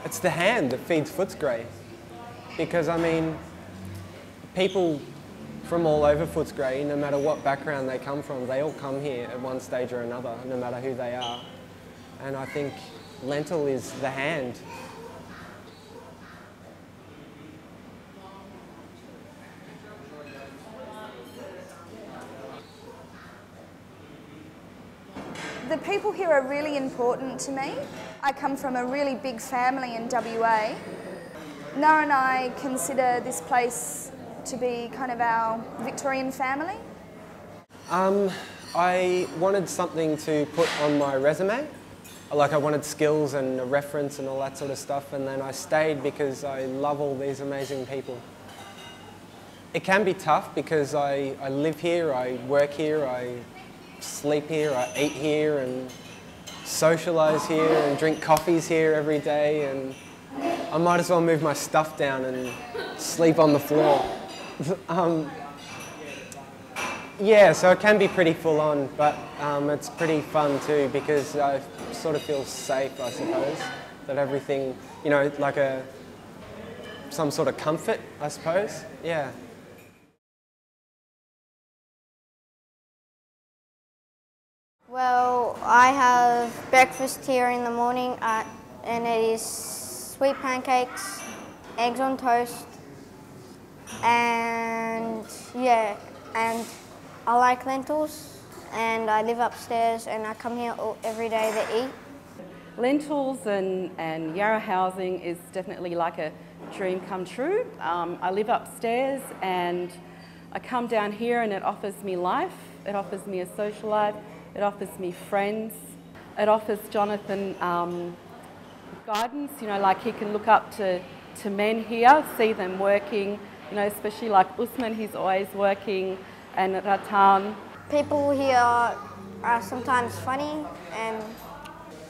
It's the hand that feeds Footscray. Because, I mean, people from all over Footscray, no matter what background they come from, they all come here at one stage or another, no matter who they are. And I think Lentil is the hand. The people here are really important to me. I come from a really big family in WA. Noah and I consider this place to be kind of our Victorian family. I wanted something to put on my resume. Like, I wanted skills and a reference and all that sort of stuff, and then I stayed because I love all these amazing people. It can be tough because I live here, I work here, I sleep here, I eat here and socialise here and drink coffees here every day, and I might as well move my stuff down and sleep on the floor. Yeah, so it can be pretty full on, but it's pretty fun too because I sort of feel safe, I suppose, that everything, you know, like some sort of comfort, I suppose, yeah. Well, I have breakfast here in the morning and it is sweet pancakes, eggs on toast, and yeah, and I like lentils, and I live upstairs and I come here every day to eat. Lentils and Yarra housing is definitely like a dream come true. I live upstairs and I come down here and it offers me life, it offers me a social life, it offers me friends, it offers Jonathan guidance, you know, like he can look up to men here, see them working, you know, especially like Usman, he's always working, and Ratan. People here are sometimes funny, and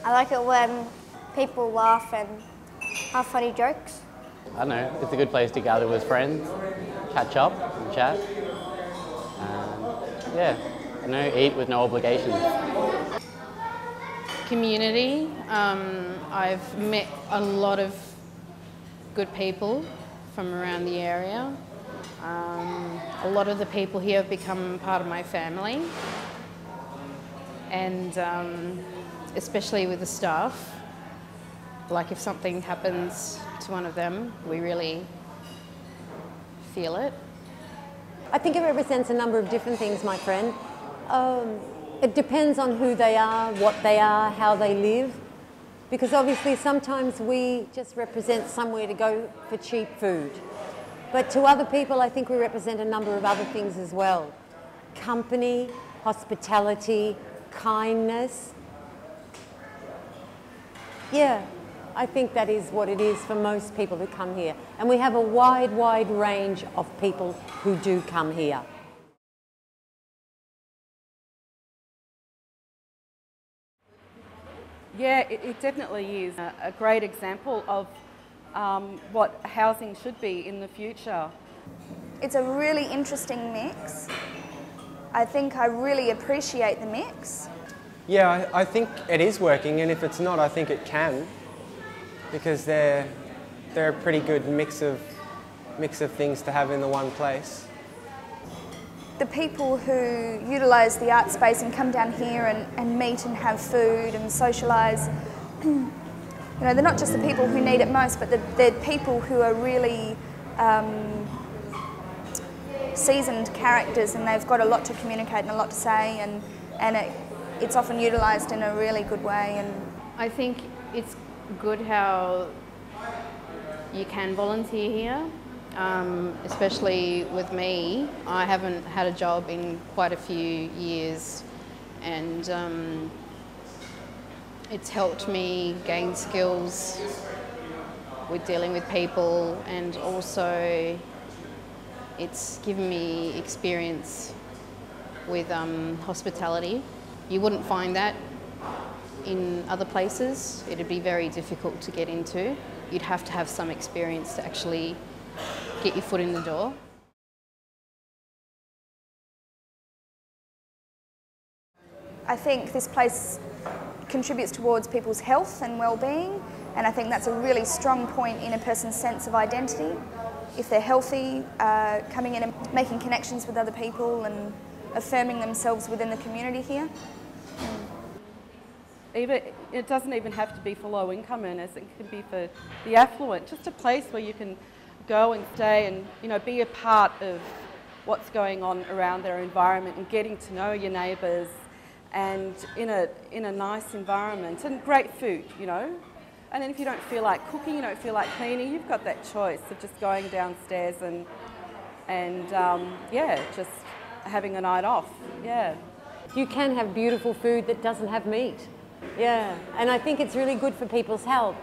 I like it when people laugh and have funny jokes. I don't know, it's a good place to gather with friends, catch up and chat, and yeah, you know, eat with no obligations. Community. I've met a lot of good people from around the area. A lot of the people here have become part of my family, and especially with the staff. Like if something happens to one of them, we really feel it. I think it represents a number of different things, my friend. It depends on who they are, what they are, how they live. Because obviously sometimes we just represent somewhere to go for cheap food. But to other people, I think we represent a number of other things as well. Company, hospitality, kindness. Yeah, I think that is what it is for most people who come here. And we have a wide range of people who do come here. Yeah, it definitely is a great example of what housing should be in the future. It's a really interesting mix. I think I really appreciate the mix. Yeah, I think it is working, and if it's not, I think it can, because they're a pretty good mix of things to have in the one place. The people who utilise the art space and come down here and meet and have food and socialise, you know, they're not just the people who need it most, but they're people who are really seasoned characters, and they've got a lot to communicate and a lot to say, and it's often utilised in a really good way. And I think it's good how you can volunteer here. Especially with me, I haven't had a job in quite a few years, and it's helped me gain skills with dealing with people, and also it's given me experience with hospitality. You wouldn't find that in other places. It'd be very difficult to get into. You'd have to have some experience to actually get your foot in the door. I think this place contributes towards people's health and well-being, And I think that's a really strong point in a person's sense of identity. If they're healthy, coming in and making connections with other people and affirming themselves within the community here. It doesn't even have to be for low income earners, it can be for the affluent, just a place where you can go and stay and, you know, be a part of what's going on around their environment and getting to know your neighbours, and in a nice environment and great food, you know. And then if you don't feel like cooking, you don't feel like cleaning, you've got that choice of just going downstairs and yeah, just having a night off, yeah. You can have beautiful food that doesn't have meat. Yeah, and I think it's really good for people's health.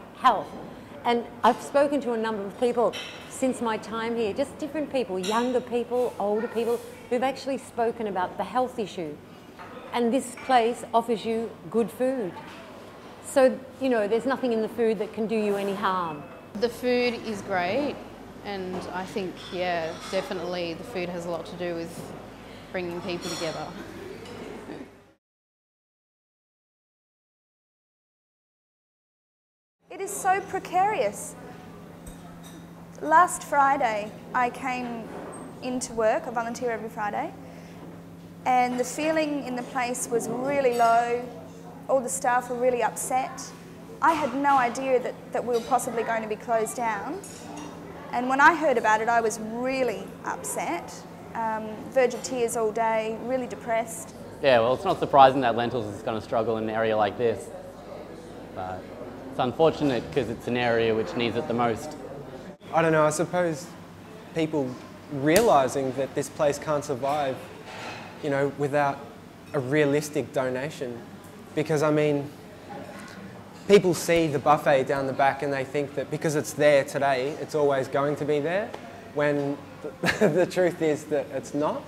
And I've spoken to a number of people since my time here, just different people, younger people, older people, who've actually spoken about the health issue. And this place offers you good food. So, you know, there's nothing in the food that can do you any harm. The food is great, and I think, yeah, definitely the food has a lot to do with bringing people together. It is so precarious. Last Friday, I came into work, I volunteer every Friday, and the feeling in the place was really low. All the staff were really upset. I had no idea that we were possibly going to be closed down. And when I heard about it, I was really upset, verge of tears all day, really depressed. Yeah, well, it's not surprising that Lentils is going to struggle in an area like this. But it's unfortunate because it's an area which needs it the most. I don't know, I suppose people realising that this place can't survive, you know, without a realistic donation. Because, I mean, people see the buffet down the back and they think that because it's there today, it's always going to be there, when the truth is that it's not.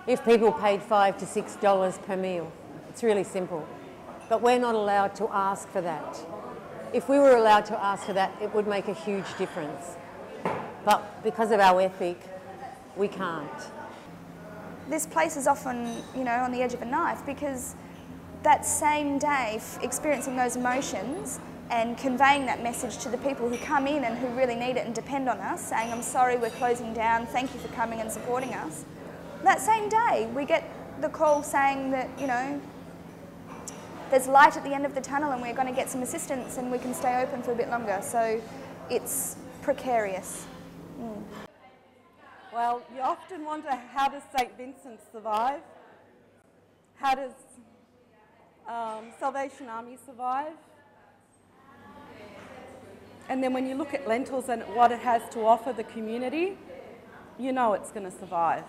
If people paid $5 to $6 per meal, it's really simple. But we're not allowed to ask for that. If we were allowed to ask for that, it would make a huge difference. But because of our ethic, we can't. This place is often, you know, on the edge of a knife, because that same day, experiencing those emotions and conveying that message to the people who come in and who really need it and depend on us, saying, I'm sorry, we're closing down, thank you for coming and supporting us. That same day, we get the call saying that, you know, there's light at the end of the tunnel and we're going to get some assistance and we can stay open for a bit longer. So it's precarious. Well, you often wonder, how does St. Vincent survive? How does Salvation Army survive? And then when you look at Lentils and what it has to offer the community, you know it's going to survive.